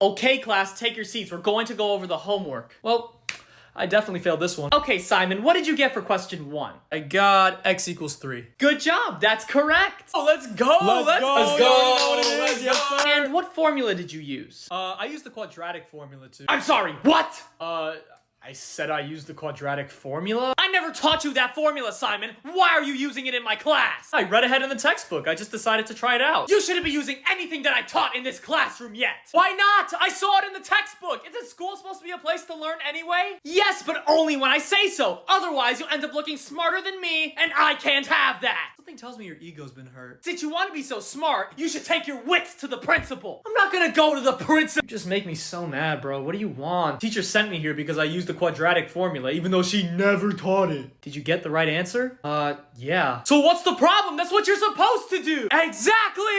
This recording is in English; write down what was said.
Okay, class, take your seats. We're going to go over the homework. Well, I definitely failed this one. Okay, Simon, what did you get for question 1? I got x equals 3. Good job, that's correct. Oh, let's go! Let's go! Let's You go. already know what it is, yes, sir. And what formula did you use? I used the quadratic formula too. I'm sorry, what? I said I used the quadratic formula? I never taught you that formula, Simon. Why are you using it in my class? I read ahead in the textbook. I just decided to try it out. You shouldn't be using anything that I taught in this classroom yet. Why not? I saw it in the textbook. Isn't school supposed to be a place to learn anyway? Yes, but only when I say so. Otherwise, you'll end up looking smarter than me, and I can't have that. Something tells me your ego's been hurt. Since you want to be so smart, you should take your wits to the principal. I'm not gonna go to the principal. You just make me so mad, bro. What do you want? Teacher sent me here because I used the quadratic formula, even though she never taught it. Did you get the right answer? Yeah. So what's the problem? That's what you're supposed to do. Exactly.